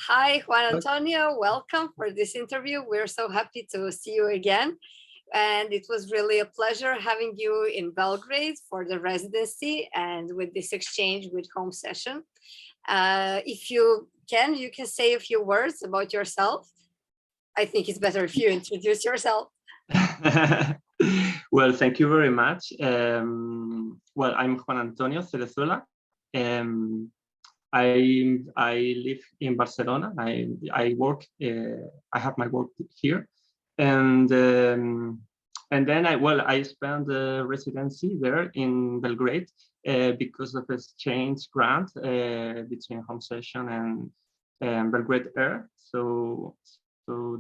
Hi, Juan Antonio. Welcome for this interview. We're so happy to see you again. And it was really a pleasure having you in Belgrade for the residency and with this exchange with home session. If you can say a few words about yourself. I think it's better if you introduce yourself. Well, thank you very much. Well, I'm Juan Antonio Cerezuela. I live in Barcelona. I work. I have my work here, and then I spent the residency there in Belgrade because of exchange grant between home session and Belgrade Air. So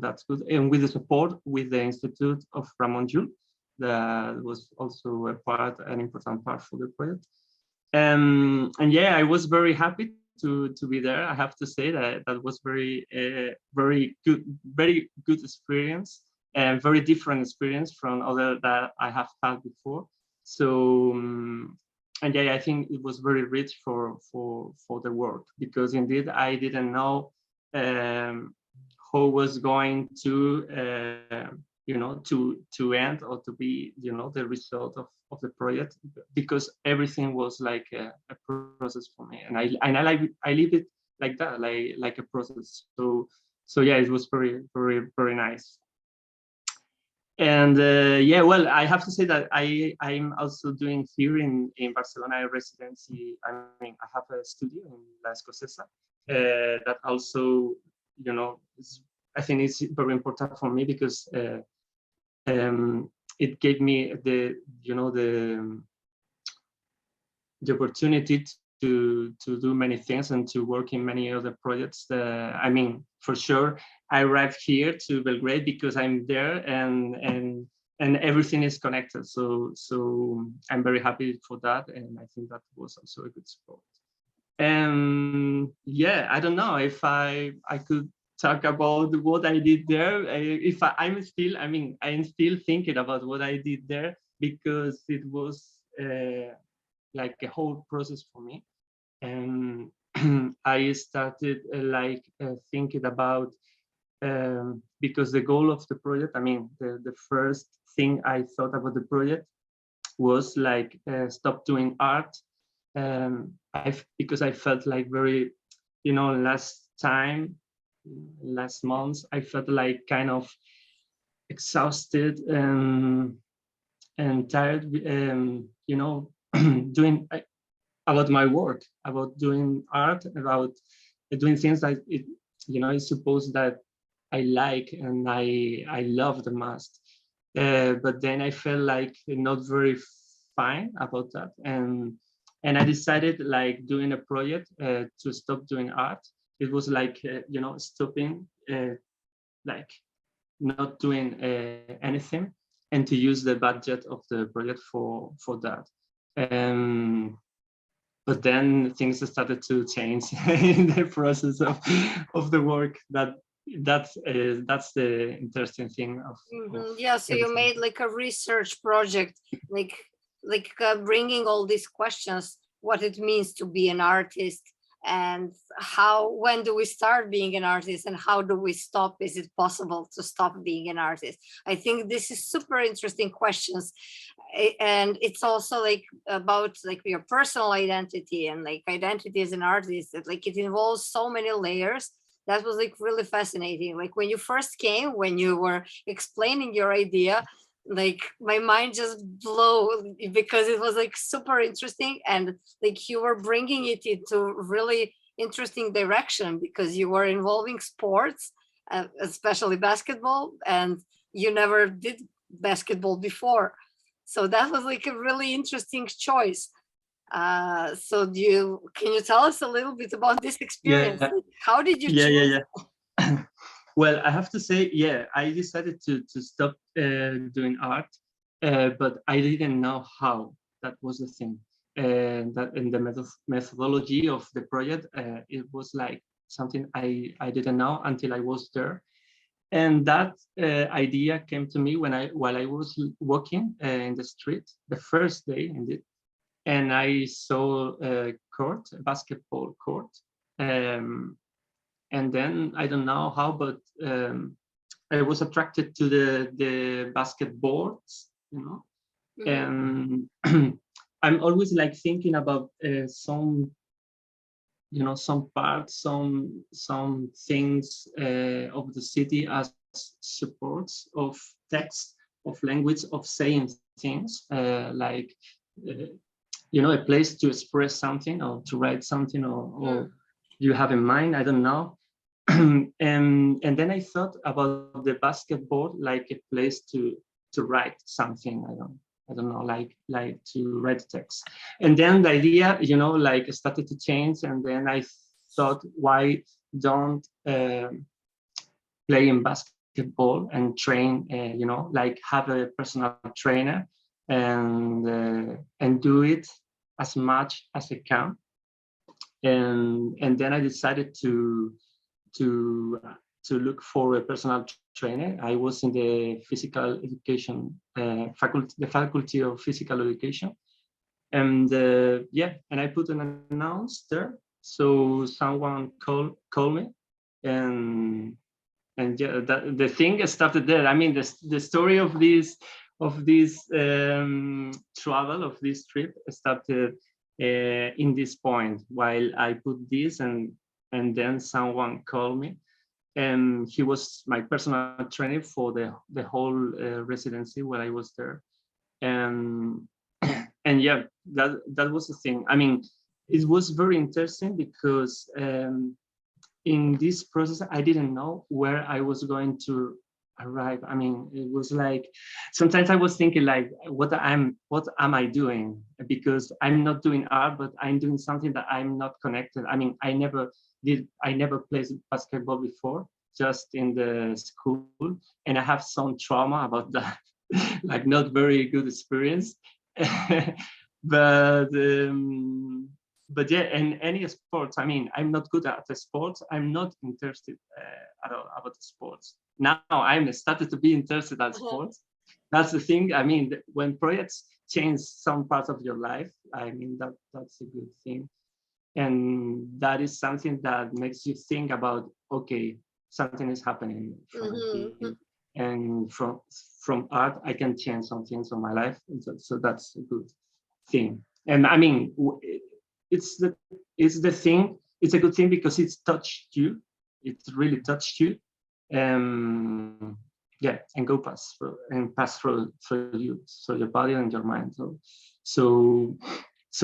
that's good, and with the support with the Institut of Ramon Llull, that was also an important part for the project. And yeah, I was very happy to be there. I have to say that was very good experience, and very different experience from other that I have had before. So and yeah, I think it was very rich for the work, because indeed I didn't know how was going to to end, or to be the result of the project, because everything was like a process for me, and I leave it like that, like a process. So yeah, it was very nice. And yeah, well, I have to say that I'm also doing here in Barcelona a residency. I mean, I have a studio in La Escocesa that also, I think it's very important for me, because it gave me the opportunity to do many things and to work in many other projects. I mean, for sure, I arrived here to Belgrade because I'm there, and everything is connected. So I'm very happy for that, and I think that was also a good support. And yeah, I don't know if I could talk about what I did there. I'm still thinking about what I did there, because it was like a whole process for me. And I started thinking about, because the goal of the project, I mean, the first thing I thought about the project was stop doing art. Because I felt like very, last months, I felt like kind of exhausted and tired, doing about my work, about doing art, about doing things that it's supposed that I like and I love the most. But then I felt like not very fine about that, and I decided doing a project to stop doing art. It was stopping, not doing anything, and to use the budget of the project for that. But then things started to change in the process of the work. That's the interesting thing of yeah. So you made a research project, bringing all these questions, what it means to be an artist, and when do we start being an artist, and how do we stop? Is it possible to stop being an artist? I think this is super interesting questions, and it's also about your personal identity, and identity as an artist, that it involves so many layers. That was really fascinating. When you first came, when you were explaining your idea, my mind just blew, because it was super interesting, and you were bringing it into really interesting direction, because you were involving sports, especially basketball, and you never did basketball before. So that was a really interesting choice. So can you tell us a little bit about this experience? Yeah. How did you choose? Yeah. Well, I have to say, yeah, I decided to stop doing art, but I didn't know how. That was the thing. That in the methodology of the project, it was something I didn't know until I was there. And that idea came to me while I was walking in the street the first day, indeed, and I saw a basketball court. and then I don't know how, but I was attracted to the basketballs, you know, and I'm always like thinking about some, you know, some parts, some things of the city as supports of text, of language, of saying things, like you know, a place to express something or to write something, or you have in mind, I don't know. And then I thought about the basketball like a place to write something. I don't know, like to write text. And then the idea, you know, like started to change. And then I thought, why don't play in basketball and train? You know, like have a personal trainer and do it as much as I can. And then I decided to look for a personal trainer. I was in the physical education faculty, the faculty of physical education, and yeah, and I put an announce there. So someone called me, and yeah, the thing started there. I mean, the story of this travel, of this trip started in this point, while I put this, and then someone called me, and he was my personal trainer for the whole residency while I was there. And and yeah, that was the thing. I mean, it was very interesting because in this process I didn't know where I was going to arrive. I mean, it was like sometimes I was thinking like, what am I doing? Because I'm not doing art, but I'm doing something that I'm not connected. I mean, I never played basketball before, just in the school, and I have some trauma about that. Like not very good experience. but but yeah, in any sports, I mean, I'm not good at the sports. I'm not interested at all about the sports. Now I'm started to be interested at sports. That's the thing. I mean, when projects change some parts of your life, I mean, that's a good thing. And that is something that makes you think about, okay, something is happening from here. And from art, I can change some things in my life. So that's a good thing. And I mean, it's the thing. It's a good thing because it's touched you. It really touched you. Yeah, and pass through you, so your body and your mind. So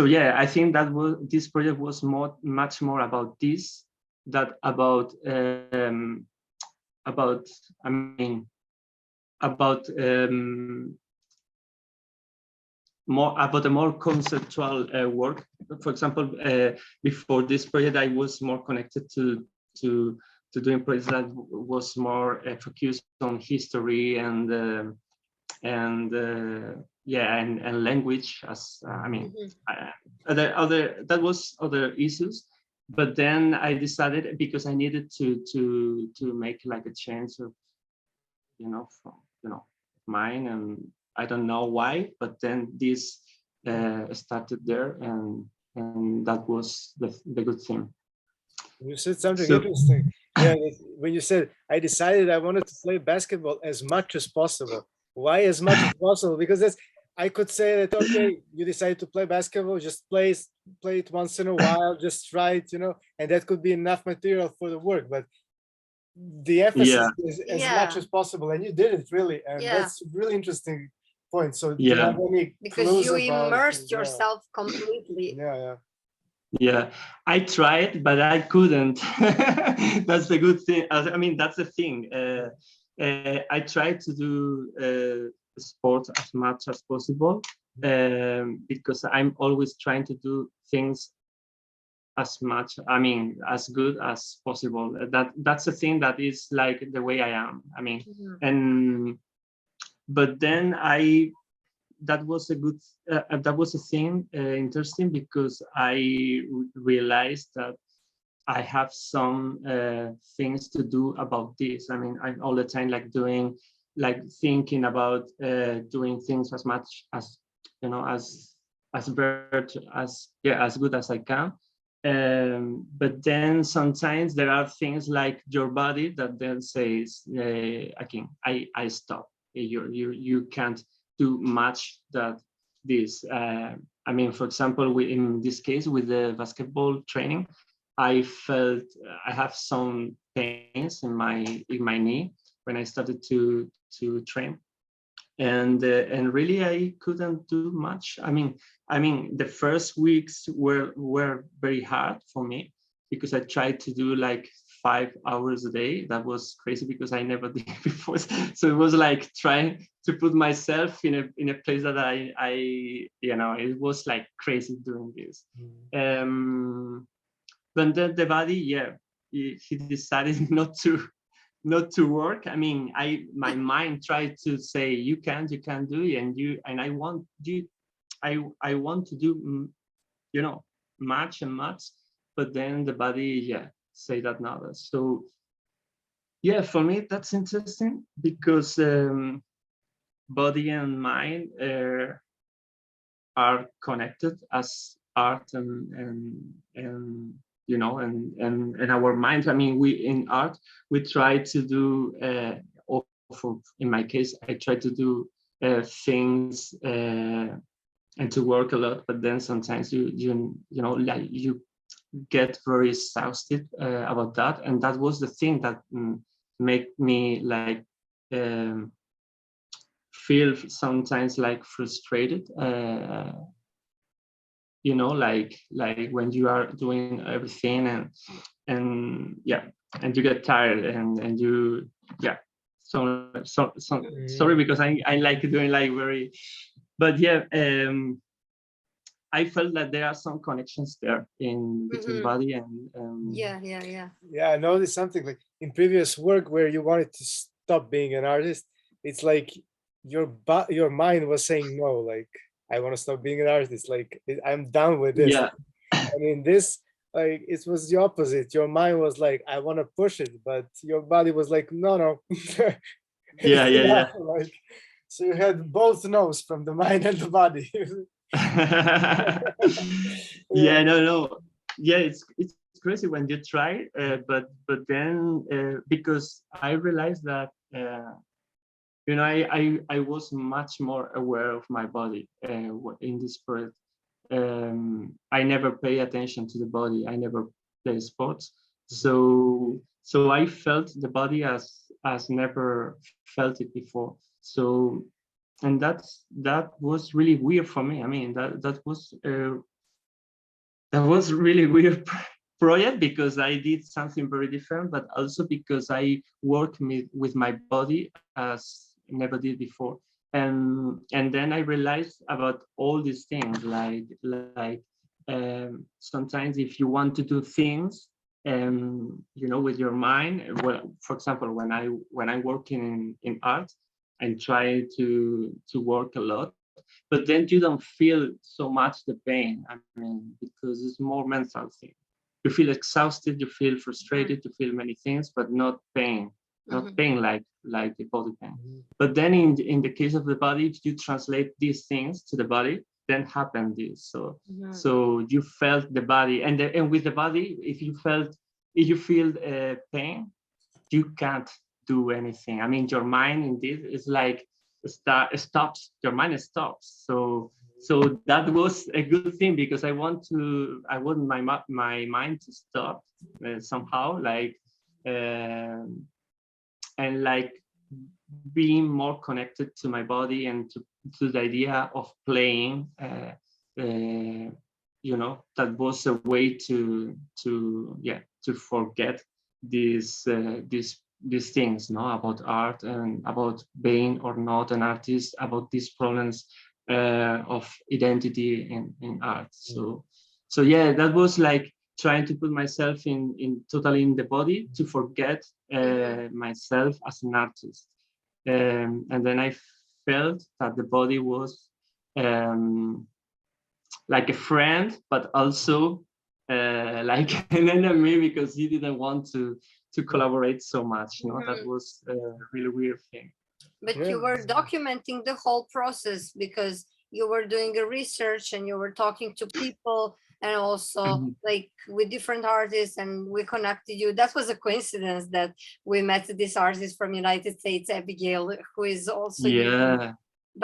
yeah, I think that this project was much more about this, that about I mean, about more about a more conceptual work. For example, before this project, I was more connected to doing projects that was more focused on history and yeah, and language. As I mean, other that was other issues. But then I decided, because I needed to make like a change of, from mine, and I don't know why, but then this started there, and that was the good thing. You said something interesting. Yeah, when you said, I decided I wanted to play basketball as much as possible. Why as much as possible? Because I could say that, okay, you decided to play basketball, just play it once in a while, just try it, and that could be enough material for the work. But the emphasis is as much as possible, and you did it really, and that's a really interesting point. So do you have any because you immersed yourself completely. Yeah, I tried, but I couldn't. That's the good thing. I mean, that's the thing. I tried to do sports as much as possible, because I'm always trying to do things as much, I mean, as good as possible. That's the thing that is like the way I am. I mean, but then that was a thing interesting, because I realized that I have some things to do about this. I mean, I'm all the time thinking about doing things as much as as good as I can. But then sometimes there are things like your body that then says, again, I stop. You can't do much that this. I mean, for example, in this case with the basketball training, I felt I have some pains in my knee when I started to train, and really I couldn't do much. I mean the first weeks were very hard for me because I tried to do like 5 hours a day. That was crazy because I never did before. So it was like trying to put myself in a place that I you know, it was like crazy doing this. But then the body, yeah, he decided not to work. I mean, my mind tried to say you can do it, and I want you, I want to do, you know, much and much, but then the body, yeah, say that now. So yeah, for me that's interesting because body and mind are connected as art and you know, and our minds. I mean, we in art we try to do or in my case I try to do things and to work a lot, but then sometimes you know, like you get very exhausted about that, and that was the thing that make me like feel sometimes like frustrated, you know, like when you are doing everything and yeah, and you get tired and you, yeah. So sorry because I like doing like very, but yeah, I felt that there are some connections there in between body and Yeah, I noticed something like in previous work where you wanted to stop being an artist. It's like your mind was saying no, like I want to stop being an artist, like I'm done with this. yeah. And in this, like it was the opposite. Your mind was like, I want to push it, but your body was like, no. Yeah. Like, so you had both no's from the mind and the body. Yeah, no. Yeah, it's crazy when you try, but then because I realized that you know, I was much more aware of my body in this project. I never pay attention to the body. I never play sports, so I felt the body as never felt it before. So, and that was really weird for me. I mean, that was really weird project because I did something very different, but also because I worked with my body as never did before. And then I realized about all these things, like sometimes if you want to do things, you know, with your mind. Well, for example, when I'm working in art, and try to work a lot, but then you don't feel so much the pain. I mean, because it's more mental thing. You feel exhausted, you feel frustrated, you feel many things, but not pain, not pain like the body pain. But then in the case of the body, if you translate these things to the body, then happen this. So you felt the body, and with the body, if you feel pain, you can't do anything. I mean, your mind in this is like stops. Your mind stops. So that was a good thing because I want my mind to stop somehow, like and like being more connected to my body and to the idea of playing. You know, that was a way to forget these things, no, about art and about being or not an artist, about these problems of identity in art. So yeah, that was like trying to put myself in totally in the body to forget myself as an artist. And then I felt that the body was like a friend, but also like an enemy because he didn't want to collaborate so much. You know, that was a really weird thing. But you were documenting the whole process because you were doing a research and you were talking to people and also like with different artists, and we connected you. That was a coincidence that we met this artist from United States, Abigail, who is also using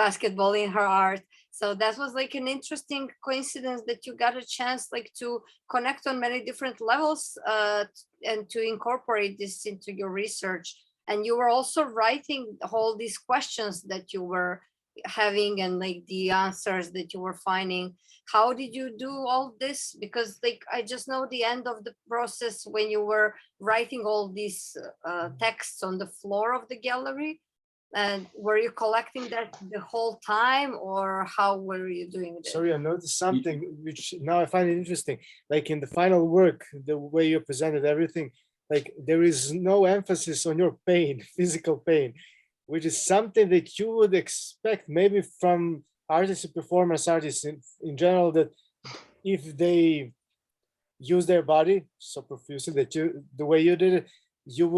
basketball in her art. So that was like an interesting coincidence that you got a chance like to connect on many different levels and to incorporate this into your research. And you were also writing all these questions that you were having and like the answers that you were finding. How did you do all this? Because like I just know the end of the process when you were writing all these texts on the floor of the gallery. And were you collecting that the whole time, or how were you doing it? Sorry, I noticed something which now I find it interesting. Like in the final work, the way you presented everything, like there is no emphasis on your pain, physical pain, which is something that you would expect maybe from artists and performance artists in general, that if they use their body so profusely that the way you did it, you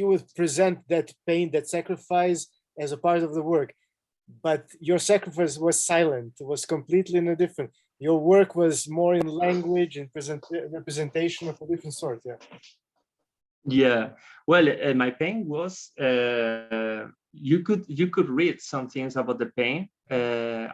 would present that pain, that sacrifice as a part of the work. But your sacrifice was silent, it was completely different. Your work was more in language and representation of a different sort. Well, my pain was you could read some things about the pain,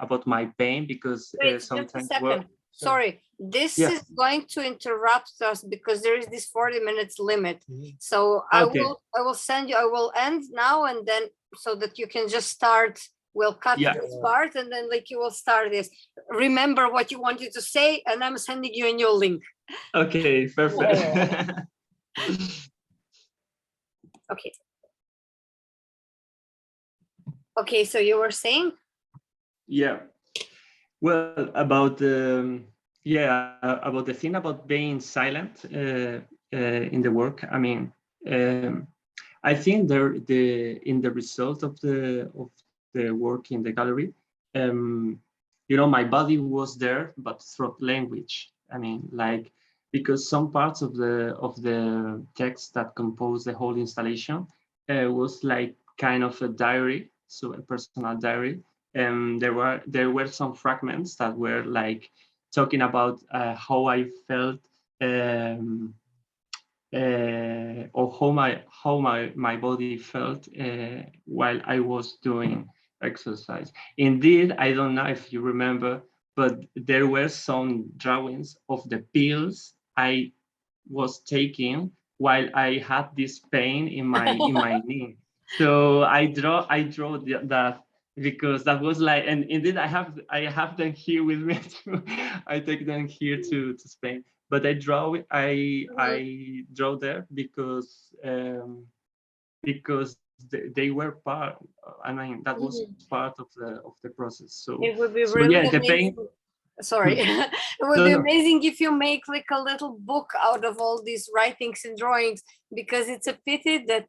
about my pain, because wait, sometimes just a second. Sorry, this is going to interrupt us because there is this 40 minutes limit. So I will send you, I will end now, and then so that you can just start, we'll cut this part, and then like you will start this. Remember what you wanted to say, and I'm sending you a new link. Okay, perfect. Okay. Okay, so you were saying? Yeah. Well, about about the thing about being silent in the work. I mean, I think in the result of the work in the gallery, you know, my body was there, but through language. I mean, like, because some parts of the text that compose the whole installation was like kind of a diary, so a personal diary. There were some fragments that were like talking about how I felt, or how my body felt while I was doing exercise. Indeed, I don't know if you remember, but there were some drawings of the pills I was taking while I had this pain in my knee. So I draw that, because that was like, and indeed I have them here with me too. I take them here to Spain, but I draw there because they were part. I mean, that was part of the process. So it would be so really yeah, the amazing. pain. Sorry, it would be amazing if you make like a little book out of all these writings and drawings, because it's a pity that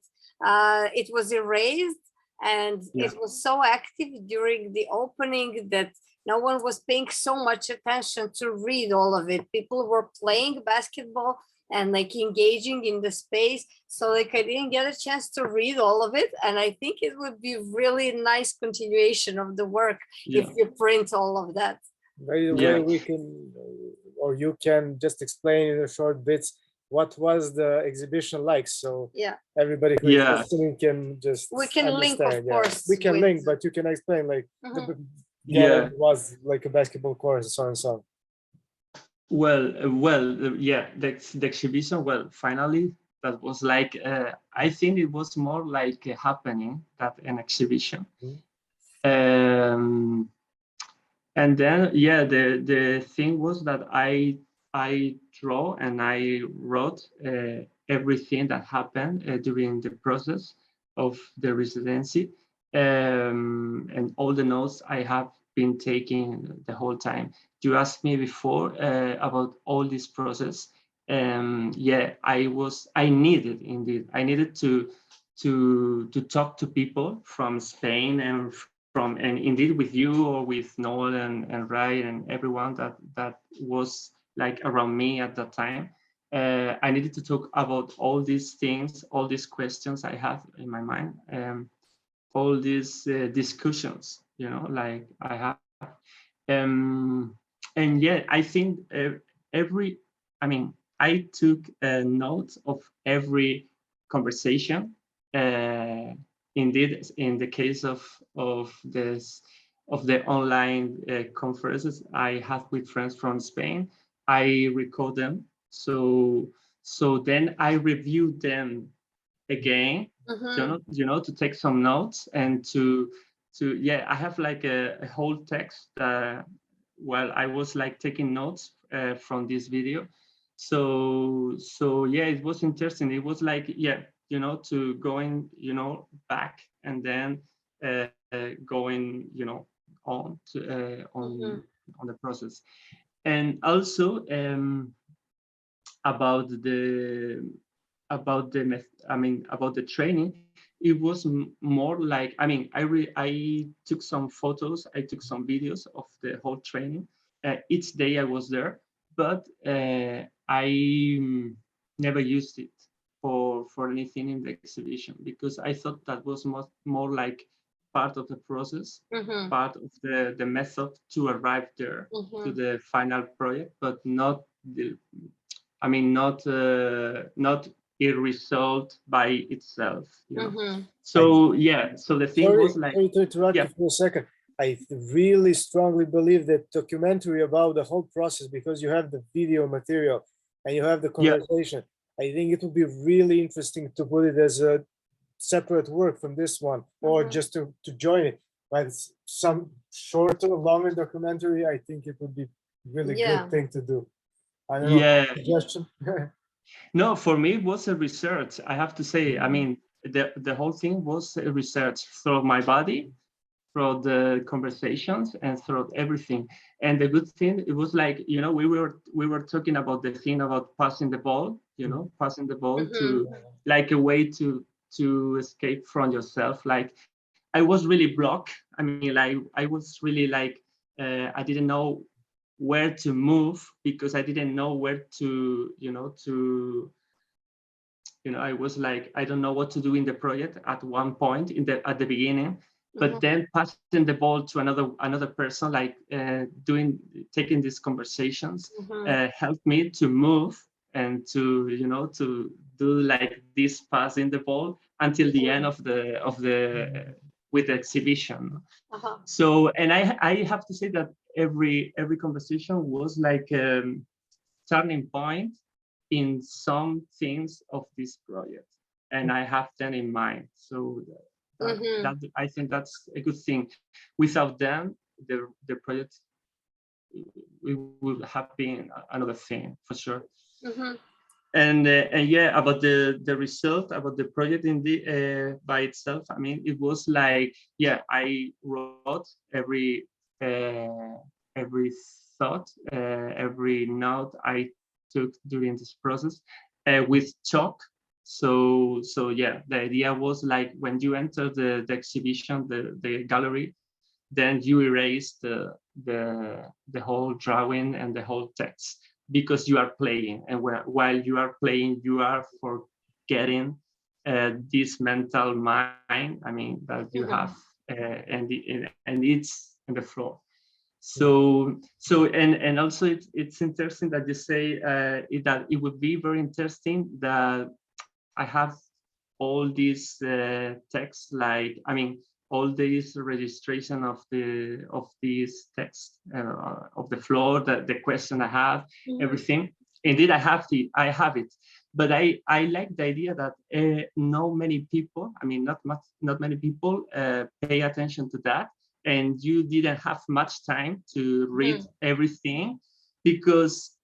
it was erased, and it was so active during the opening that no one was paying so much attention to read all of it. People were playing basketball and like engaging in the space, so like I didn't get a chance to read all of it, and I think it would be really nice continuation of the work if you print all of that. By the way, we can, or you can just explain in a short bits what was the exhibition like, so everybody who is listening can just link, of course. We can link, but you can explain like it was like a basketball course and so on and so on. The exhibition. Well, finally, that was like I think it was more like a happening than an exhibition. And then, the thing was that I draw and I wrote everything that happened during the process of the residency, and all the notes I have been taking the whole time. You asked me before about all this process. I needed to talk to people from Spain and indeed with you, or with Noel and Rai and everyone that was like around me at that time. I needed to talk about all these things, all these questions I have in my mind, all these discussions, like I have. and yeah, I think I took a note of every conversation. Indeed, in the case of the online conferences I have with friends from Spain, I record them. So then I review them again, to take some notes and to yeah, I have like a whole text while I was like taking notes from this video. So yeah, it was interesting. It was like, yeah, to going back and then going on to on the process. And also about the about the training, it was more like, I took some photos, I took some videos of the whole training. Each day I was there, but I never used it for anything in the exhibition, because I thought that was more like part of the process, part of the method to arrive there to the final project, but not not a result by itself. So yeah, so the thing was like, sorry to interrupt you for a second. I really strongly believe that documentary about the whole process, because you have the video material and you have the conversation. I think it would be really interesting to put it as a separate work from this one, or just to join it. But some shorter, longer documentary, I think it would be really good thing to do. I don't know, suggestion? No, for me it was a research, I have to say. The whole thing was a research through my body, through the conversations, and through everything. And the good thing, it was like, we were talking about the thing about passing the ball, passing the ball to like a way to escape from yourself. Like, I was really blocked. I was really like, I didn't know where to move, because I didn't know where to, I was like, I don't know what to do in the project at one point at the beginning. But then passing the ball to another person, like taking these conversations, helped me to move and to to do like this passing the ball until the end of the with the exhibition. So, and I have to say that every conversation was like turning point in some things of this project, and I have them in mind. So that I think that's a good thing. Without them, the project, it would have been another thing for sure. And yeah, about the result, about the project in the by itself, it was like, yeah, I wrote every thought, every note I took during this process with chalk. So yeah, the idea was like, when you enter the exhibition, the gallery, then you erase the whole drawing and the whole text, because you are playing, and while you are playing, you are forgetting this mental mind, that you have, and it's in the floor. So and also it's interesting that you say that it would be very interesting that I have all these texts, like, all this registration of these texts, of the floor, the question I have, everything. Indeed, I have it, but I like the idea that not many people, not many people pay attention to that, and you didn't have much time to read everything, because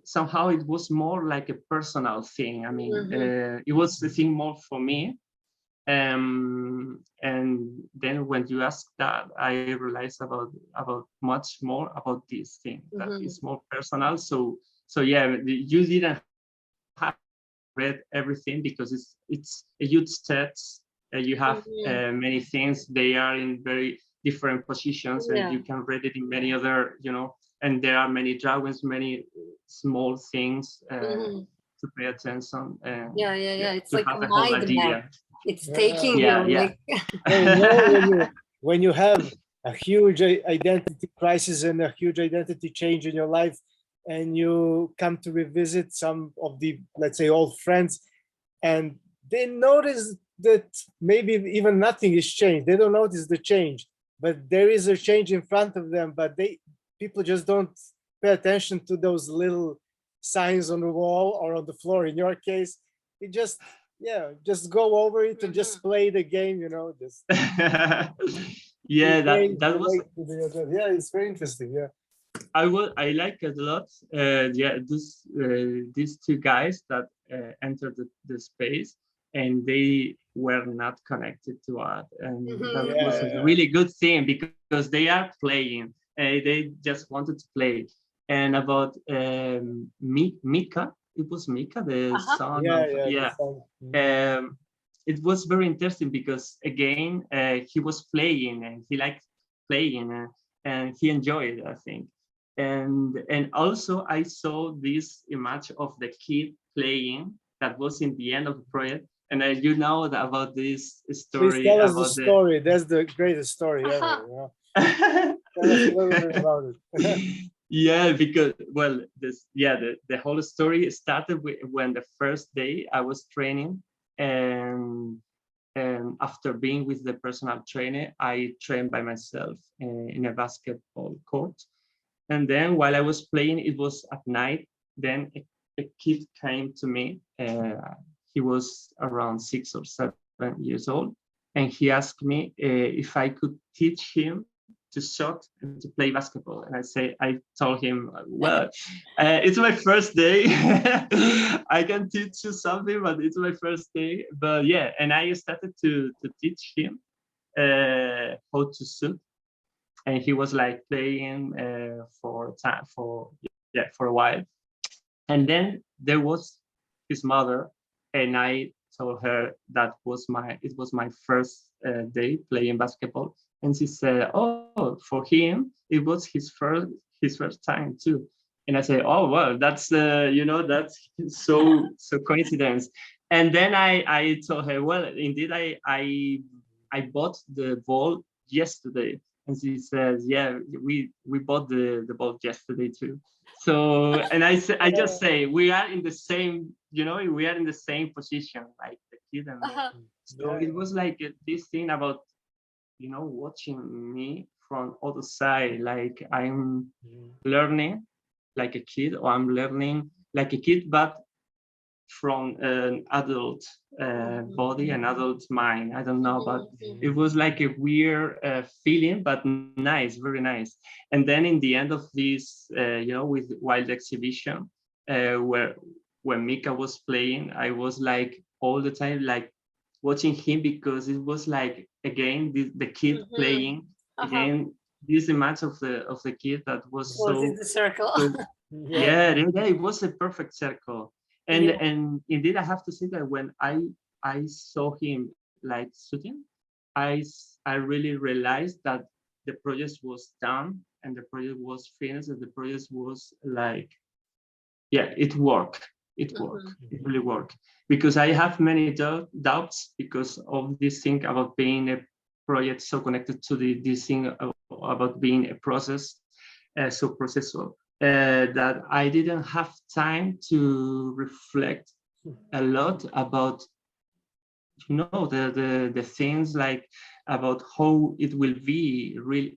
somehow it was more like a personal thing. It was the thing more for me. And then when you ask that, I realized about much more about this thing that is more personal. So yeah, you didn't have read everything, because it's a huge text. You have many things. They are in very different positions, and you can read it in many other, and there are many drawings, many small things to pay attention. And it's to like have a a whole mind map. idea. It's taking Yeah. you like when you have a huge identity crisis and a huge identity change in your life, and you come to revisit some of the, let's say, old friends, and they notice that maybe even nothing is changed. They don't notice the change, but there is a change in front of them, but people just don't pay attention to those little signs on the wall or on the floor. In your case, it just, yeah, just go over it and just play the game, you know, just yeah, that was, yeah, it's very interesting. Yeah, I like it a lot. Yeah, these two guys that entered the space, and they were not connected to art, and that was a really good thing because they are playing. They just wanted to play. And about Mika, it was Mika, the son of, it was very interesting because again he was playing and he liked playing and he enjoyed it, I think. And also I saw this image of the kid playing that was in the end of the project. And you know about this story. Please tell us the story. That's the greatest story ever. Yeah. Tell us a little bit about it. Yeah, because well, the whole story started when the first day I was training, and after being with the personal trainer, I trained by myself in a basketball court. And then while I was playing, it was at night. Then a kid came to me. He was around 6 or 7 years old, and he asked me if I could teach him to shot and to play basketball. And I told him, well, it's my first day. I can teach you something, but it's my first day. But yeah, and I started to teach him how to shoot. And he was like playing for a while. And then there was his mother, and I told her it was my first day playing basketball. And she said, oh, for him it was his first time too. And I said, oh well, that's that's so coincidence. And then I told her, well, indeed I bought the ball yesterday. And she says, yeah, we bought the ball yesterday too. So, and I just say, we are in the same, we are in the same position, like the kid. And so it was like this thing about, watching me from other side, like I'm learning like a kid, or I'm learning like a kid, but from an adult body, an adult mind. I don't know, but it was like a weird feeling, but nice, very nice. And then in the end of this, with Wild exhibition, where when Mika was playing, I was like all the time like watching him, because it was like again the kid playing again. This image of the kid that was in the circle. Yeah, it was a perfect circle. And indeed, I have to say that when I saw him like shooting, I really realized that the project was done and the project was finished, and the project was like, yeah, it worked. It really worked, because I have many doubts because of this thing about being a project so connected to this thing about being a process, so processual. That I didn't have time to reflect a lot about, the things like about how it will be really,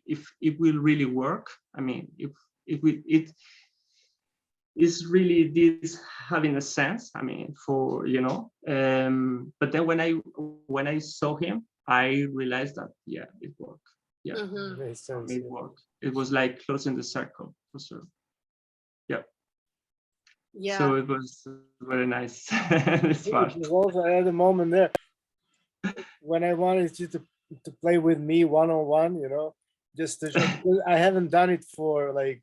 if it will really work. I mean, if it is really this having a sense. I mean, for but then when I saw him, I realized that it worked. Yeah, it worked. It was like closing the circle for sure. Yeah. So it was very nice. Also, I had a moment there when I wanted you to play with me one-on-one, just to, I haven't done it for like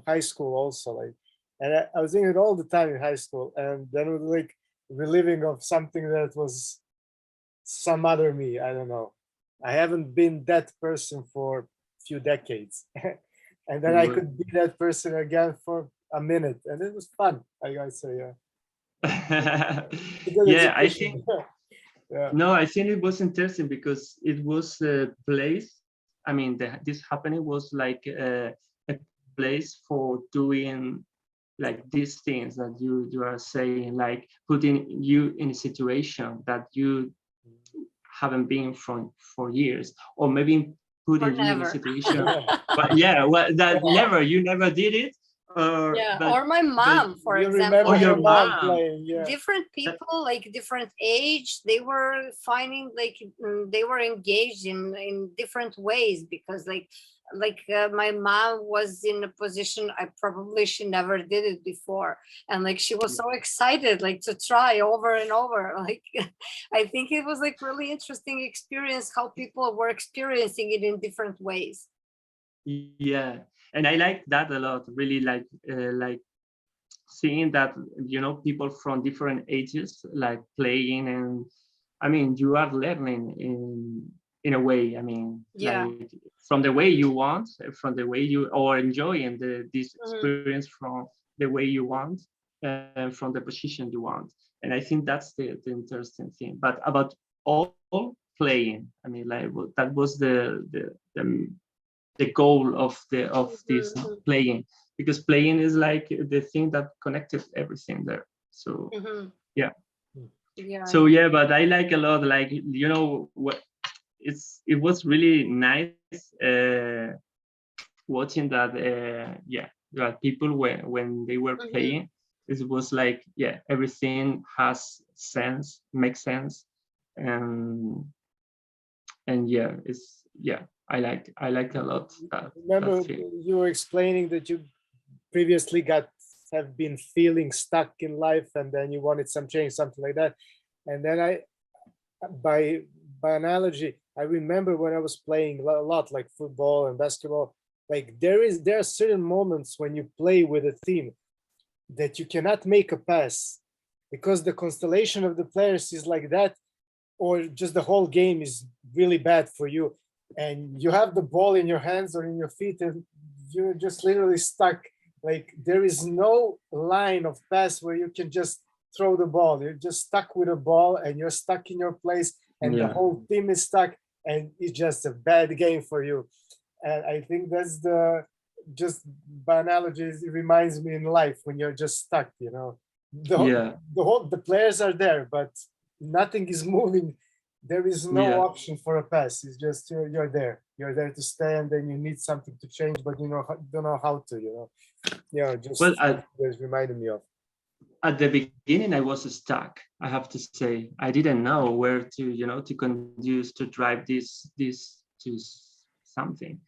high school also, like, and I was doing it all the time in high school, and then it was like reliving of something that was some other me. I don't know. I haven't been that person for a few decades. And then I could be that person again for a minute, and it was fun. I gotta say, I think. No, I think it was interesting because it was a place I mean, this happening was like a place for doing like these things that you are saying, like putting you in a situation that you haven't been from for years, or maybe Or putting you in a never. situation, but yeah, well, that you never did it, or Yeah, but or my mom, for You example. remember or your your mom mom. playing, yeah. Different people, like different age, they were finding like they were engaged in different ways, because my mom was in a position she never did it before, and like she was so excited like to try over and over. Like I think it was like really interesting experience how people were experiencing it in different ways. Yeah, and I like that a lot, really, like seeing that, you know, people from different ages like playing, and I mean, you are learning in a way, I mean, Yeah. like from the way you want, from the way you or enjoying this Mhm. experience from the way you want, from the position you want. And I think that's the interesting thing. But about all playing, I mean, like that was the goal of this Mhm. playing, because playing is like the thing that connected everything there. So Mhm. yeah. Yeah. So yeah, but I like a lot, like, you know what, it was really nice watching that, yeah, that people when they were Mhm. playing, it was like, yeah, everything has sense, makes sense. And yeah, it's, yeah, I like a lot that Remember feeling. you were explaining that you previously have been feeling stuck in life, and then you wanted some change, something like that. And then by analogy, I remember when I was playing a lot, like football and basketball, like there are certain moments when you play with a team that you cannot make a pass because the constellation of the players is like that, or just the whole game is really bad for you, and you have the ball in your hands or in your feet, and you're just literally stuck. Like there is no line of pass where you can just throw the ball. You're just stuck with a ball, and you're stuck in your place, and the Yeah. whole team is stuck, and it's just a bad game for you. And I think that's just by analogy, it reminds me in life when you're just stuck, you know. Yeah. The players are there, but nothing is moving. There is no Yeah. option for a pass. It's just you're there. You're there to stand, and you need something to change, but you don't know how to. You know, yeah. Well, Just reminded me of. at the beginning, I was stuck, I have to say. I didn't know where to, to conduce, to drive this to something.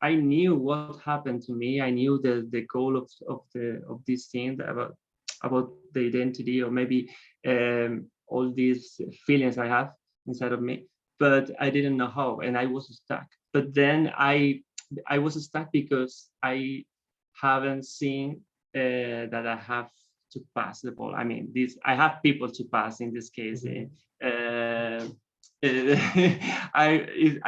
I knew what happened to me. I knew the goal of this thing, about the identity, or maybe all these feelings I have inside of me, but I didn't know how, and I was stuck. But then I was stuck because I haven't seen that I have to pass the ball. I mean, I have people to pass in this case. I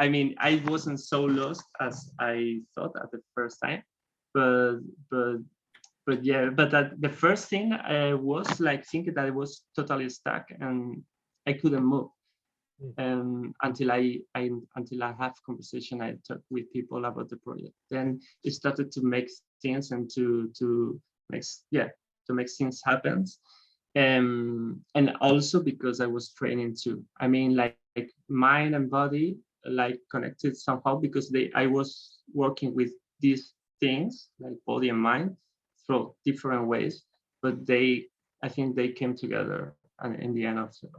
mean, I wasn't so lost as I thought at the first time, but but yeah, but the first thing was like thinking that I was totally stuck and I couldn't move. Until I have conversation, I talk with people about the project. Then it started to make sense, and to make to make things happen. And also because I was training too. I mean, like mind and body like connected somehow, because I was working with these things like body and mind through different ways, but I think they came together and in the end of the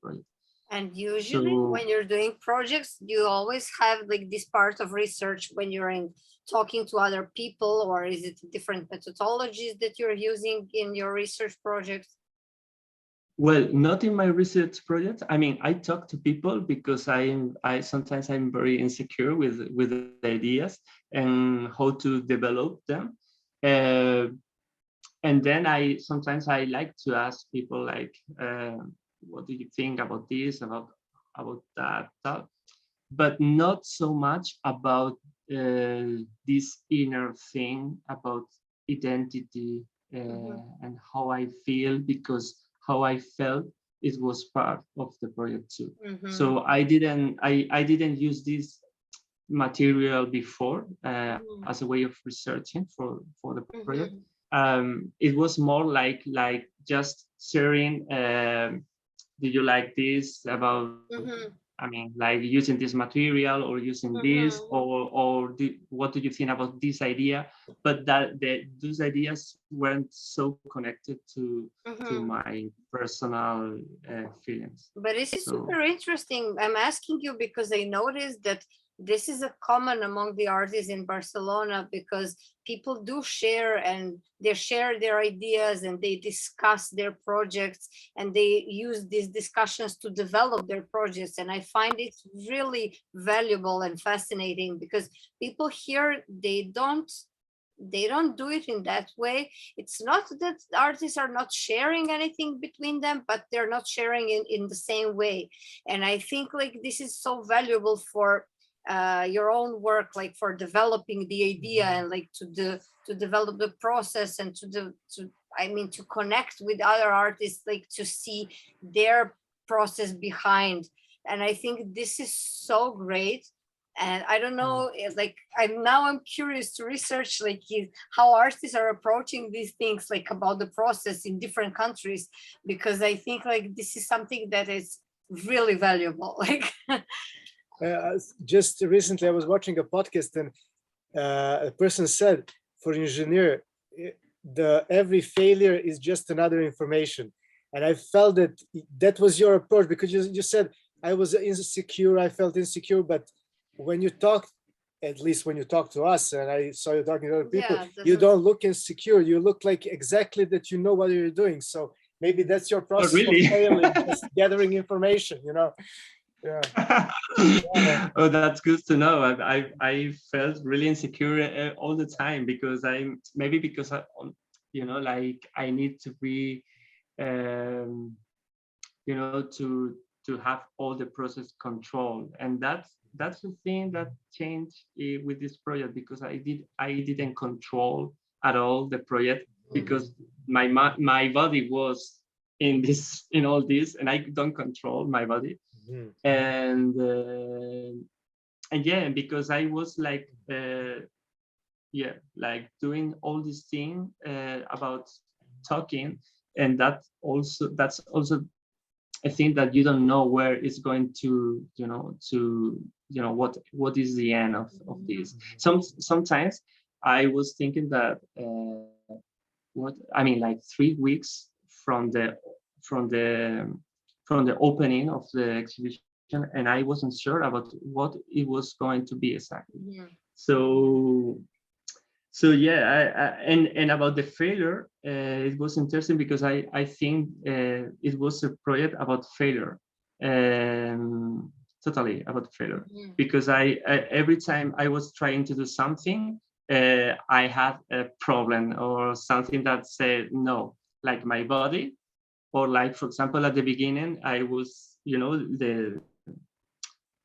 project. And usually So, when you're doing projects, you always have like this part of research when you're in talking to other people, or is it different methodologies that you're using in your research projects? well, not in my research project. I mean, I talk to people because I sometimes I'm very insecure with the ideas and how to develop them. And then sometimes I like to ask people like, what do you think about this, about that, but not so much about this inner thing about identity, Mhm. and how I feel, because how I felt it was part of the project too. Mhm. So I didn't use this material before as a way of researching for the project. It was more like just sharing, do you like this about, I mean, like using this material or using this, or what do you think about this idea? But those ideas weren't so connected to my personal feelings. But this is So, super interesting. I'm asking you because I noticed that this is a common among the artists in Barcelona, because people do share, and they share their ideas and they discuss their projects, and they use these discussions to develop their projects. And I find it really valuable and fascinating, because people here, they don't do it in that way. It's not that artists are not sharing anything between them, but they're not sharing in the same way. And I think like this is so valuable for your own work, like for developing the idea, and like to develop the process, and to connect with other artists, like to see their process behind. And I think this is so great. And I don't know, like I'm curious to research like how artists are approaching these things, like about the process in different countries, because I think like this is something that is really valuable. Like just recently, I was watching a podcast, and a person said, for an engineer, every failure is just another information. And I felt that was your approach, because you said, I was insecure, I felt insecure, but when you talk, at least when you talk to us, and I saw you talking to other people, you don't look insecure. You look like exactly that you know what you're doing. So maybe that's your process of failing, just gathering information, you know. Yeah. Oh, that's good to know. I felt really insecure all the time, because because I, you know, like I need to be, you know, to have all the process controlled, and that's the thing that changed with this project, because I didn't control at all the project, because my body was in all this, and I don't control my body. And yeah, because I was like like doing all this thing about talking, and that's also a thing that you don't know where it's going to, what is the end of this. Sometimes I was thinking that like 3 weeks from the opening of the exhibition, and I wasn't sure about what it was going to be exactly. So yeah, and about the failure, it was interesting, because I think it was a project about failure, totally about failure, because I every time I was trying to do something, I had a problem or something that said no, like my body, or like, for example, at the beginning, I was,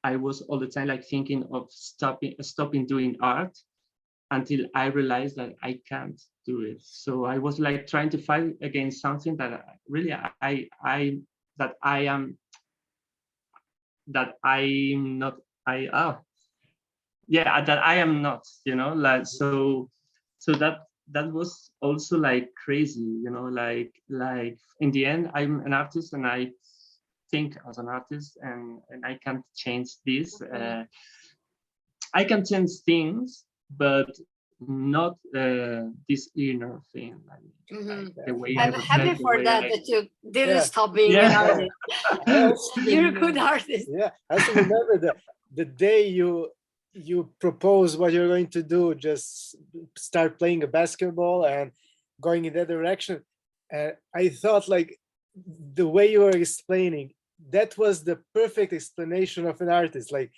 I was all the time like thinking of stopping doing art, until I realized that I can't do it. So I was like trying to fight against something that really that I'm not, that I am not, like, so that was also like crazy, like in the end, I'm an artist, and I think as an artist, and I can't change this. I can change things, but not this inner thing, like the way I'm happy for that you didn't stop being an artist. You're a good artist. Yeah, I also remember the day you propose what you're going to do, just start playing a basketball and going in that direction. I thought, like, the way you were explaining, that was the perfect explanation of an artist. Like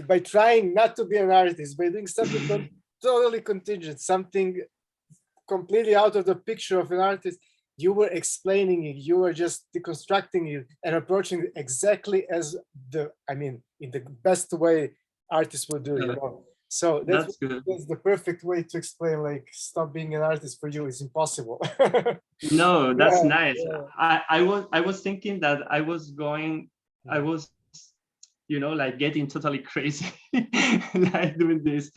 by trying not to be an artist, by doing something totally contingent, something completely out of the picture of an artist, you were explaining it, you were just deconstructing it and approaching it exactly as in the best way artists would do, So That's good. that's the perfect way to explain, like, stop being an artist for you is impossible. No, that's Yeah, nice. yeah. I was thinking that I was going, I was, you know, like getting totally crazy, like doing this.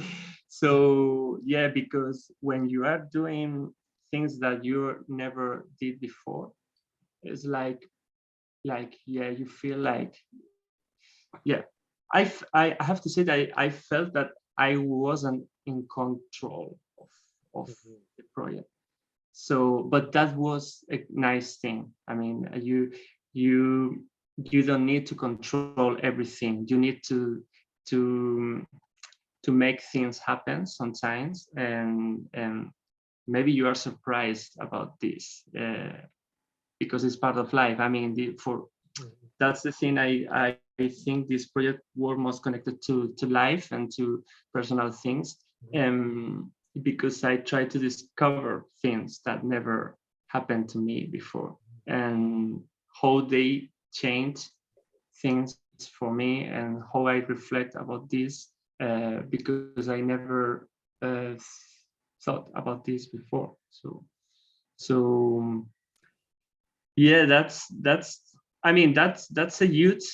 So yeah, because when you are doing things that you never did before, it's like yeah, you feel like, yeah. I have to say that I felt that I wasn't in control of the project. So, but that was a nice thing. I mean, you you don't need to control everything. You need to to make things happen sometimes, and maybe you are surprised about this because it's part of life. I mean, that's the thing. I think this project were most connected to life and to personal things, because I try to discover things that never happened to me before, and how they change things for me, and how I reflect about this, because I never thought about this before. So yeah, that's I mean, that's a huge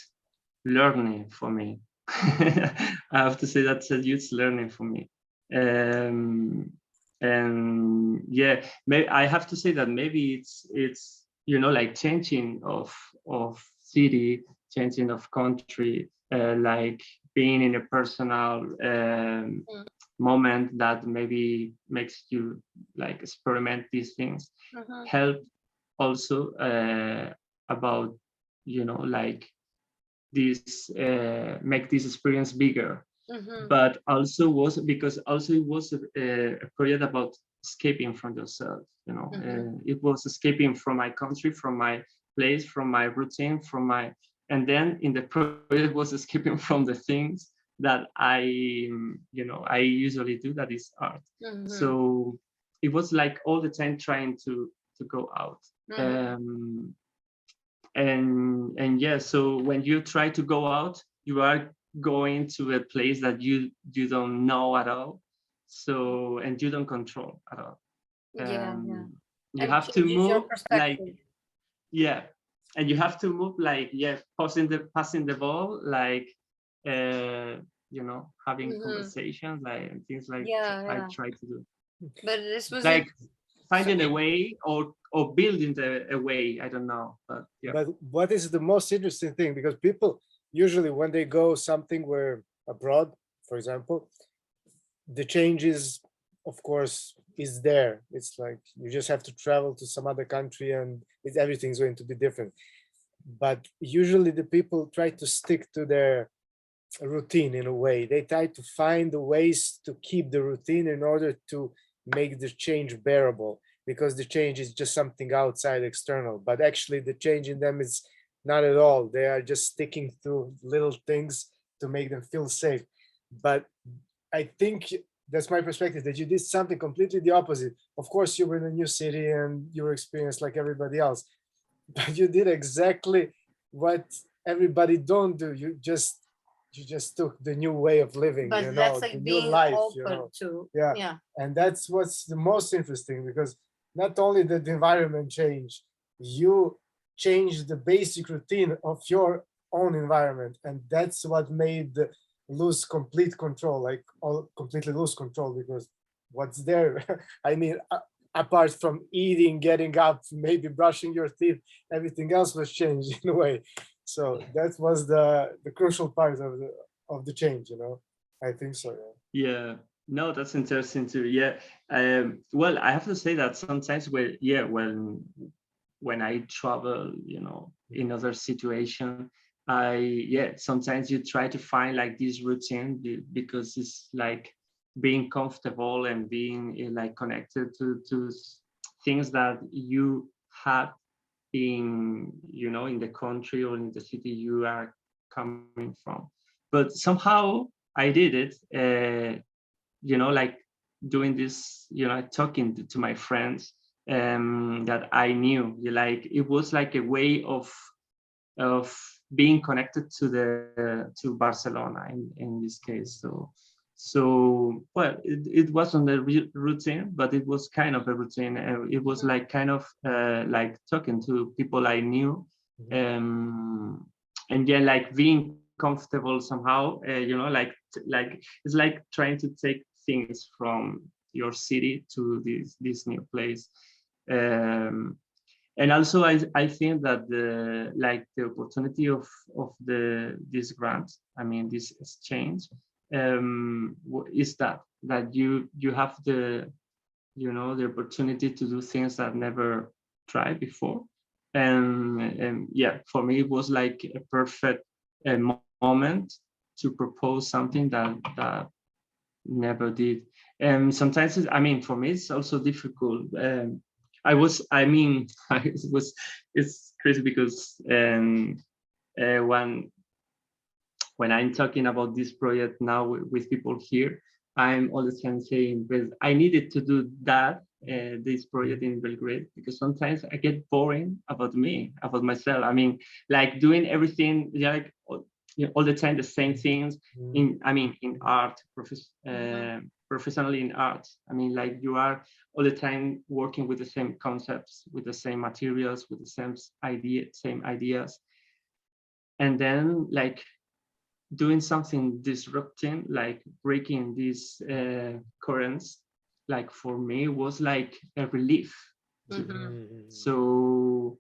learning for me. I have to say that's a huge learning for me. And yeah, I have to say that maybe it's you know, like changing of city, changing of country, like being in a personal moment that maybe makes you like experiment these things, help also about, you know, like this make this experience bigger. But also was because also it was a project about escaping from yourself, you know. It was escaping from my country, from my place, from my routine, from my, and then in the project was escaping from the things that I, you know, I usually do, that is art. So it was like all the time trying to go out. And yeah, so when you try to go out, you are going to a place that you don't know at all, so, and you don't control at all. Yeah. You And have to changes your move like, perspective. yeah, and you have to move like, yeah, passing the ball, like you know, having conversations, like, and things like I try to do, But this was like finding a way, or building a way, I don't know, but yeah. But what is the most interesting thing? Because people usually when they go something where abroad, for example, the changes, of course, is there. It's like you just have to travel to some other country and everything's going to be different. But usually the people try to stick to their routine in a way. They try to find the ways to keep the routine in order to make the change bearable, because the change is just something outside, external, but actually the change in them is not at all. They are just sticking to little things to make them feel safe. But I think that's my perspective, that you did something completely the opposite. Of course, you were in a new city and you were experienced like everybody else, but you did exactly what everybody don't do. You just took the new way of living, But you know, that's the like new being life, open you know. to, Yeah. And that's what's the most interesting, because not only did the environment change, you changed the basic routine of your own environment, and that's what made lose complete control, like completely lose control, because what's there, I mean, apart from eating, getting up, maybe brushing your teeth, everything else was changed in a way. So that was the crucial part of the change, you know. I think so. Yeah, no, that's interesting too. Yeah, well, I have to say that sometimes when I travel, you know, in other situation, sometimes you try to find like this routine because it's like being comfortable and being like connected to things that you have in, you know, in the country or in the city you are coming from. But somehow I did it, you know, like doing this, you know, talking to my friends that I knew. Like it was like a way of being connected to Barcelona in this case. So, well, it wasn't a routine, but it was kind of a routine. It was like kind of like talking to people I knew, and then like being comfortable somehow. You know, like it's like trying to take things from your city to this new place. And also, I think that the opportunity of this grant, I mean this exchange, is that you have the the opportunity to do things that never tried before, and yeah, for me it was like a perfect moment to propose something that never did. And sometimes I mean, for me it's also difficult. I mean, it's crazy because when I'm talking about this project now with people here, I'm all the time saying, "But I needed to do that, this project in Belgrade, because sometimes I get boring about me, about myself. I mean, like doing everything, like all the time the same things. In art, professionally in art. I mean, like you are all the time working with the same concepts, with the same materials, with the same ideas, and then like doing something disrupting, like breaking these currents, like for me was like a relief. So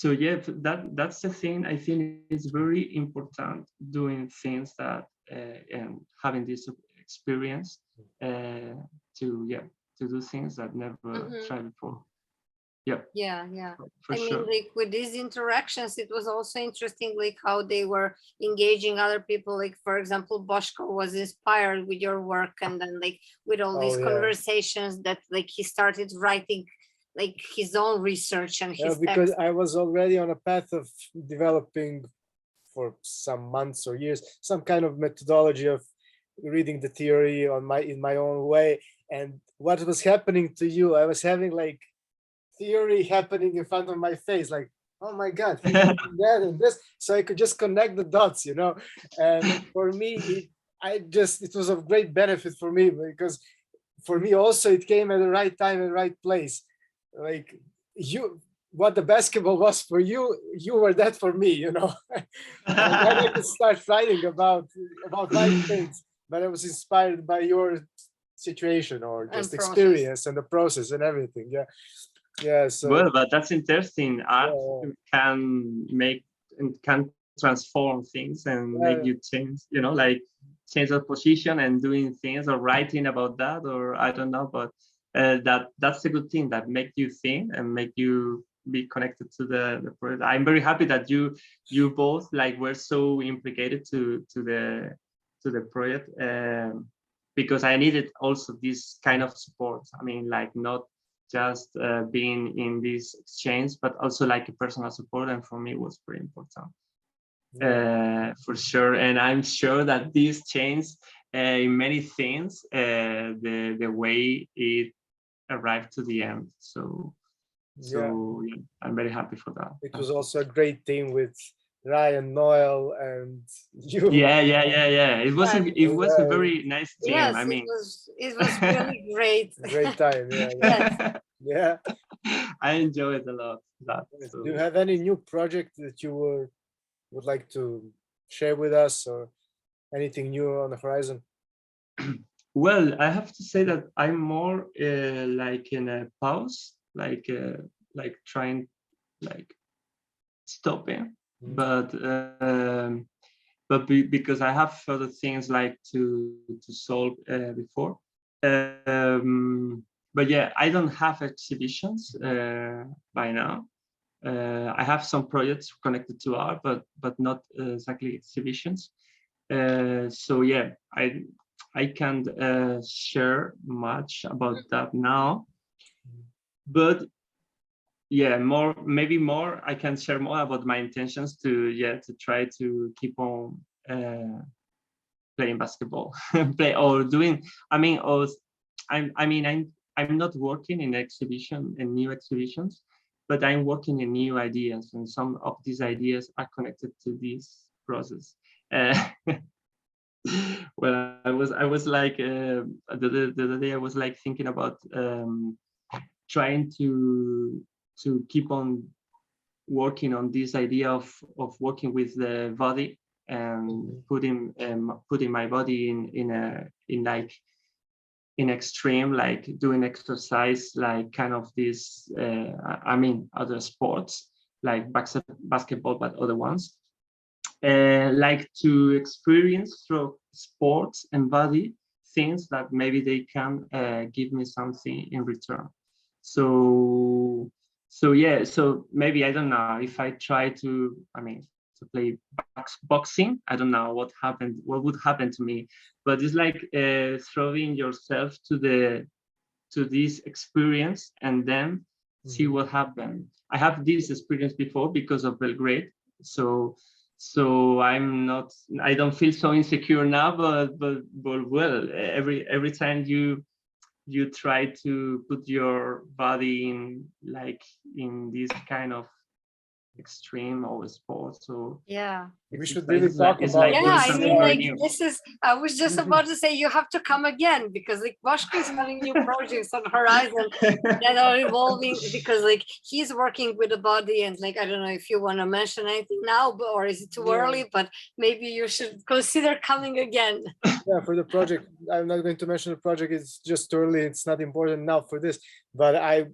yeah, that's the thing. I think it's very important doing things that and having this experience to do things that never tried before. Yeah, for I sure. mean, like with these interactions, it was also interesting, like how they were engaging other people. Like, for example, Boschko was inspired with your work, and then like with all these conversations that like he started writing like his own research and his because text. I was already on a path of developing for some months or years some kind of methodology of reading the theory in my own way. And what was happening to you, I was having like theory happening in front of my face, like, oh my god, that and this, so I could just connect the dots, and for me it was of great benefit for me, because for me also it came at the right time and right place. Like, what the basketball was for you, you were that for me, and then I could start writing about my things, but I was inspired by your situation or just experience and the process and everything. So well, but that's interesting. Art can make and can transform things and make you change, like change of position and doing things or writing about that, or I don't know, but that's a good thing that make you think and make you be connected to the project. I'm very happy that you both like were so implicated to the project, because I needed also this kind of support. I mean, like not just being in this exchange, but also like a personal support, and for me it was very important. For sure. And I'm sure that this changed in many things the way it arrived to the end. So I'm very happy for that. It was also a great team with Ryan, Noel, and you. Yeah. It was a very nice team. Yes, I mean, it was really great. Great time. Yeah. I enjoyed it a lot. So. Do you have any new project that you would like to share with us, or anything new on the horizon? Well, I have to say that I'm more like in a pause, like trying, like stopping, but because I have other things like to solve before. But yeah, I don't have exhibitions by now. I have some projects connected to art, but not exactly exhibitions. So yeah, I can't share much about that now, but yeah, maybe more I can share more about my intentions to try to keep on playing basketball, play or doing. I mean, I'm not working in new exhibitions, but I'm working in new ideas, and some of these ideas are connected to this process. Well, I was like the other day I was like thinking about trying to keep on working on this idea of working with the body and putting my body in extreme, like doing exercise, like kind of this I mean other sports like basketball, but other ones, like to experience through sports and body things that maybe they can give me something in return. So yeah, so maybe I don't know if I try to, I mean, to play boxing, I don't know what would happen to me, but it's like throwing yourself to this experience and then see what happened. I have this experience before because of Belgrade, so I don't feel so insecure now, but well, every time you try to put your body in like in this kind of extreme or sports, so Yeah. We should really talk it's about like Yeah, I something mean, very like new. this is. I was just about to say you have to come again because like Boschko is having new projects on horizon that are evolving because like he's working with the body and like I don't know if you want to mention anything now, but or is it too early? But maybe you should consider coming again. Yeah, for the project, I'm not going to mention the project. It's just too early. It's not important now for this. But I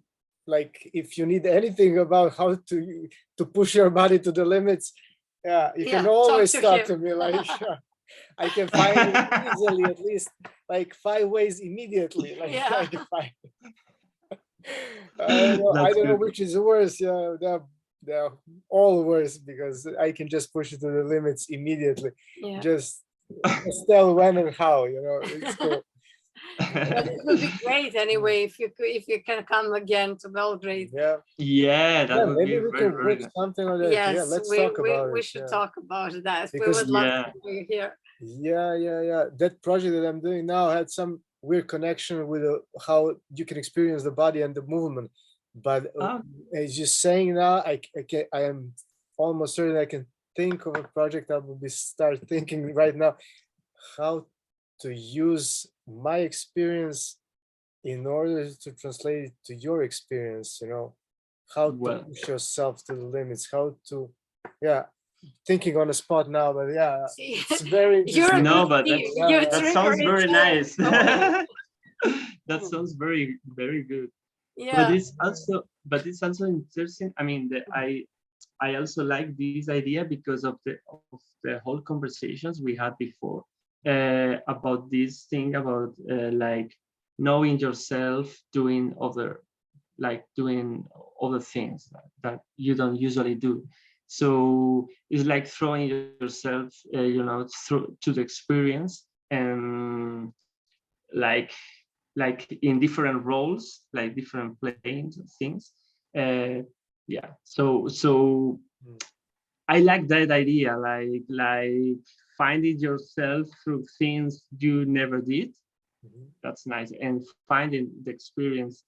like if you need anything about how to push your body to the limits, yeah, you can always talk to me. Like I can find easily at least like 5 ways immediately. Like I can find. I don't know which is worse. Yeah, they're all worse because I can just push it to the limits immediately. Just tell when and how, you know. It's cool. But it would be great anyway if you can come again to Belgrade. Yeah, that would maybe be we very, can very work nice. something on that. Yes, Yeah, let's talk about it. We should talk about that. Because, we would love to have you here. Yeah. That project that I'm doing now had some weird connection with how you can experience the body and the movement. But as you're saying now, I am almost certain I can think of a project I will start thinking right now how to use my experience in order to translate it to your experience, you know, how to push yourself to the limits, how to, thinking on the spot now, but it's very interesting. No, but that sounds very nice. That sounds very, very good. Yeah. But it's also interesting. I mean, I also like this idea because of the whole conversations we had before about this thing about like knowing yourself, doing other things that you don't usually do. So it's like throwing yourself, you know, through to the experience and like in different roles, like different planes and things. So I like that idea, like finding yourself through things you never did. That's nice, and finding the experience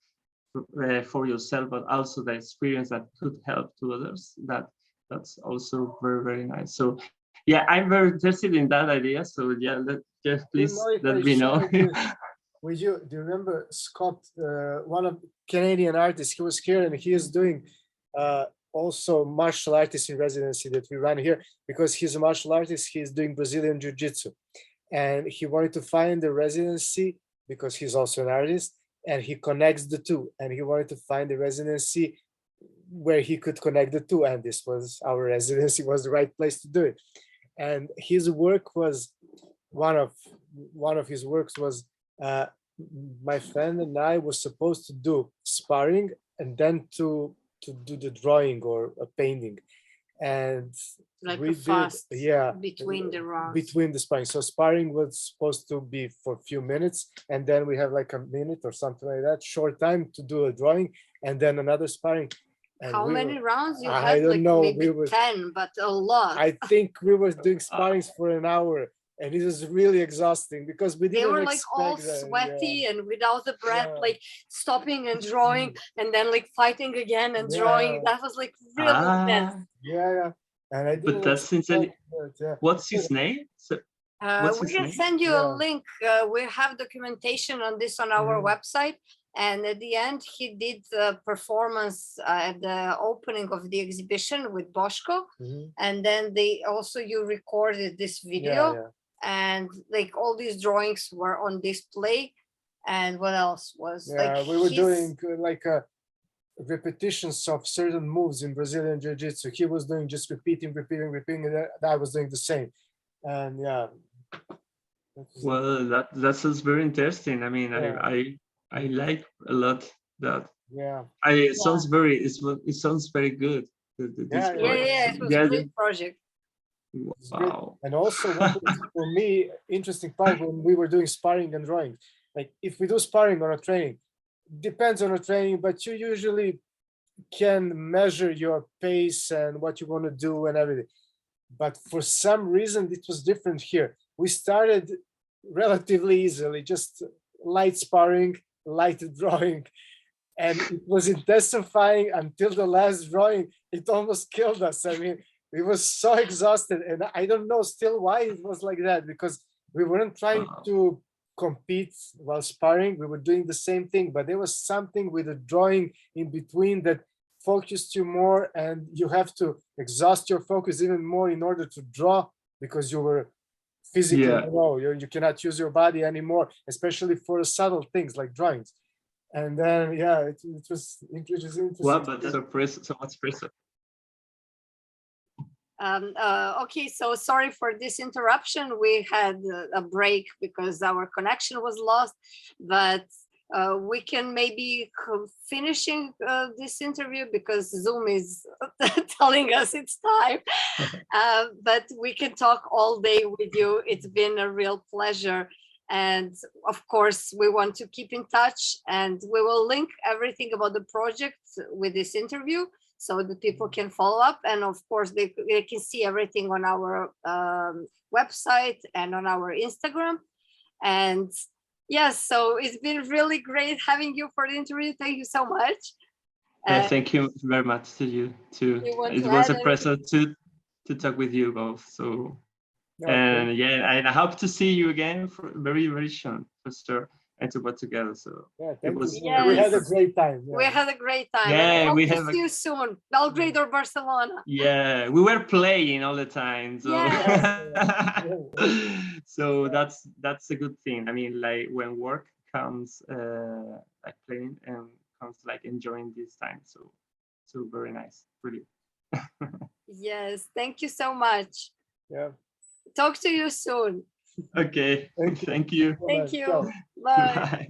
for yourself, but also the experience that could help to others. That's also very, very nice. So yeah, I'm very interested in that idea. So yeah, just please let me know. With you, do you remember Scott, one of Canadian artists? He was here and he is doing also martial artist in residency that we run here because he's a martial artist. He's doing Brazilian Jiu-Jitsu, and he wanted to find the residency because he's also an artist, and he connects the two. And he wanted to find the residency where he could connect the two, and this was our residency, was the right place to do it. And his work was one of his works was. My friend and I was supposed to do sparring and then to do the drawing or a painting, and like we fast, did between the rounds, between the sparring. So sparring was supposed to be for a few minutes, and then we have like a minute or something like that, short time to do a drawing, and then another sparring. And how many rounds you had? I don't like know. Maybe 10, but a lot. I think we were doing sparrings for an hour. And it was really exhausting because we didn't. They were like all sweaty and without the breath, like stopping and drawing, and then like fighting again and drawing. That was like really intense. Yeah. And I didn't. But that's insane. What's his name? What's We his can name? send you a Yeah. link. We have documentation on this on our website. And at the end, he did the performance at the opening of the exhibition with Boschko. And then you recorded this video. And like all these drawings were on display. And what else was we were doing like repetitions of certain moves in Brazilian Jiu-Jitsu. He was doing just repeating, and I was doing the same. And yeah. Well, that sounds very interesting. I mean, I like a lot that. Yeah. It sounds very good. It was a great project. Wow. And also, what was for me interesting part when we were doing sparring and drawing, like if we do sparring on a training, depends on a training, but you usually can measure your pace and what you want to do and everything. But for some reason, it was different here. We started relatively easily, just light sparring, light drawing, and it was intensifying until the last drawing. It almost killed us. I mean, we were so exhausted, and I don't know still why it was like that, because we weren't trying to compete while sparring. We were doing the same thing, but there was something with the drawing in between that focused you more, and you have to exhaust your focus even more in order to draw, because you were physically low. You cannot use your body anymore, especially for subtle things like drawings. And then it was interesting. Well, but that's so much pressure. Okay, so sorry for this interruption. We had a break because our connection was lost, but we can maybe finishing this interview because Zoom is telling us it's time. But we can talk all day with you. It's been a real pleasure. And of course, we want to keep in touch, and we will link everything about the project with this interview so that people can follow up. And of course, they can see everything on our website and on our Instagram. And yes, so it's been really great having you for the interview. Thank you so much. Thank you very much to you too. It was a pleasure to talk with you both. So, and and I hope to see you again very, very soon, for sure, and to work together. So we had a great time. We had a great time. Yeah, we have see you soon, Belgrade or Barcelona. Yeah, we were playing all the time. So so that's a good thing. I mean, like when work comes, like playing and comes like enjoying this time. So very nice, really. Yes, thank you so much. Yeah. Talk to you soon. Okay. Thank you. Thank you. Bye. Bye.